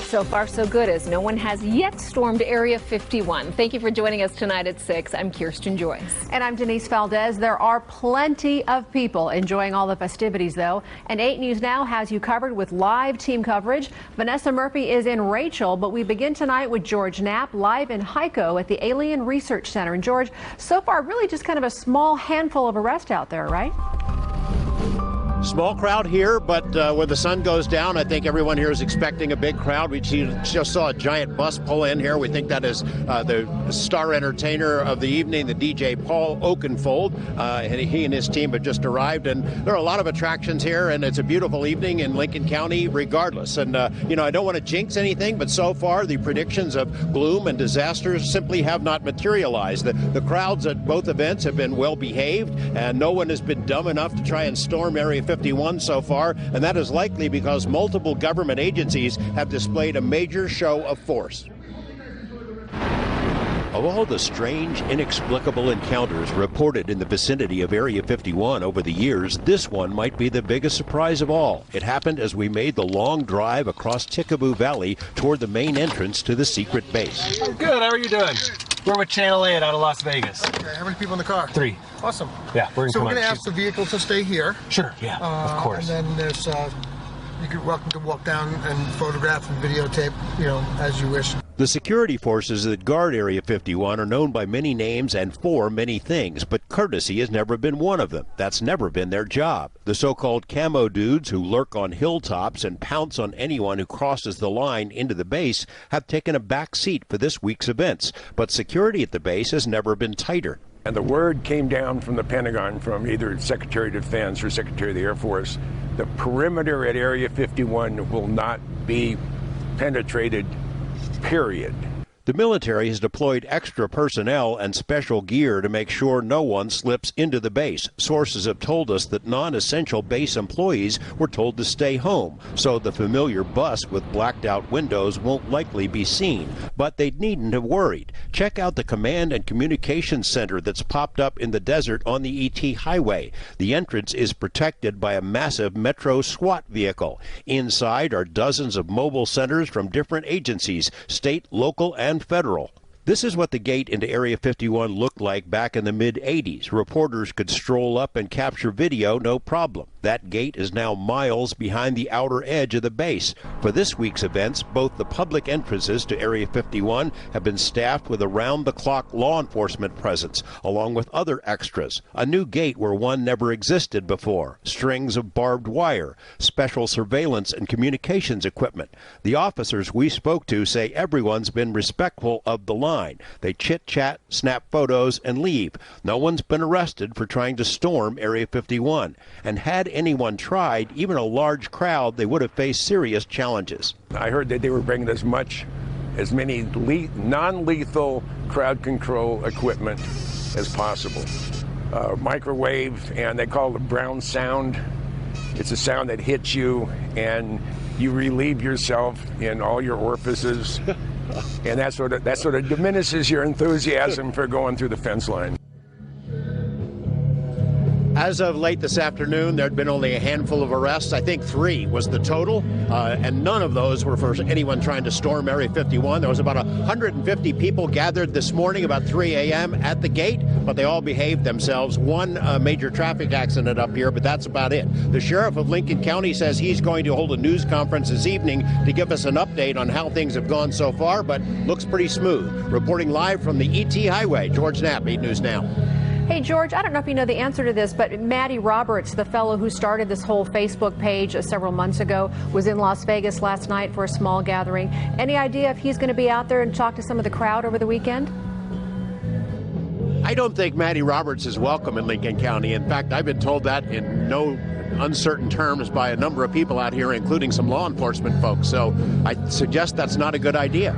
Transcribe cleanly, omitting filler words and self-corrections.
So far, so good, as no one has yet stormed Area 51. Thank you for joining us tonight at 6. I'm Kirsten Joyce. And I'm Denise Valdez. There are plenty of people enjoying all the festivities, though. And 8 News Now has you covered with live team coverage. Vanessa Murphy is in Rachel, but we begin tonight with George Knapp live in Heiko at the Alien Research Center. And George, so far, really just kind of a small handful of arrests out there, right? Small crowd here, but when the sun goes down, I think everyone here is expecting a big crowd. We just saw a giant bus pull in here. We think that is the star entertainer of the evening, the DJ Paul Oakenfold. And he and his team have just arrived, and there are a lot of attractions here, and it's a beautiful evening in Lincoln County regardless. And, I don't want to jinx anything, but so far the predictions of gloom and disasters simply have not materialized. The crowds at both events have been well behaved, and no one has been dumb enough to try and storm Area 51 so far, and that is likely because multiple government agencies have displayed a major show of force. Of all the strange, inexplicable encounters reported in the vicinity of Area 51 over the years, this one might be the biggest surprise of all. It happened as we made the long drive across Tickaboo Valley toward the main entrance to the secret base. Good, how are you doing? We're with Channel 8 out of Las Vegas. Okay, how many people in the car? 3. Awesome. Yeah, we're going to ask the vehicle to stay here. Sure, yeah, of course. And then there's, you're welcome to walk down and photograph and videotape, as you wish. The security forces that guard Area 51 are known by many names and for many things, but courtesy has never been one of them. That's never been their job. The so-called camo dudes who lurk on hilltops and pounce on anyone who crosses the line into the base have taken a back seat for this week's events, but security at the base has never been tighter. And the word came down from the Pentagon, from either Secretary of Defense or Secretary of the Air Force. The perimeter at Area 51 will not be penetrated, period. The military has deployed extra personnel and special gear to make sure no one slips into the base. Sources have told us that non-essential base employees were told to stay home, so the familiar bus with blacked-out windows won't likely be seen. But they needn't have worried. Check out the command and communications center that's popped up in the desert on the ET highway. The entrance is protected by a massive Metro SWAT vehicle. Inside are dozens of mobile centers from different agencies, state, local, and federal. This is what the gate into Area 51 looked like back in the mid-'80s. Reporters could stroll up and capture video, no problem. That gate is now miles behind the outer edge of the base. For this week's events, both the public entrances to Area 51 have been staffed with around-the-clock law enforcement presence, along with other extras. A new gate where one never existed before, strings of barbed wire, special surveillance and communications equipment. The officers we spoke to say everyone's been respectful of the line. They chit-chat, snap photos, and leave. No one's been arrested for trying to storm Area 51. And had anyone tried, even a large crowd, they would have faced serious challenges. I heard that they were bringing as many non-lethal crowd control equipment as possible. Microwave, and they call it brown sound. It's a sound that hits you, and you relieve yourself in all your orifices. And that sort of diminishes your enthusiasm for going through the fence line. As of late this afternoon, there had been only a handful of arrests. I think 3 was the total, and none of those were for anyone trying to storm Area 51. There was about 150 people gathered this morning about 3 a.m. at the gate, but they all behaved themselves. One major traffic accident up here, but that's about it. The sheriff of Lincoln County says he's going to hold a news conference this evening to give us an update on how things have gone so far, but looks pretty smooth. Reporting live from the ET Highway, George Knapp, 8 News Now. Hey, George, I don't know if you know the answer to this, but Maddie Roberts, the fellow who started this whole Facebook page several months ago, was in Las Vegas last night for a small gathering. Any idea if he's going to be out there and talk to some of the crowd over the weekend? I don't think Maddie Roberts is welcome in Lincoln County. In fact, I've been told that in no uncertain terms by a number of people out here, including some law enforcement folks. So I suggest that's not a good idea.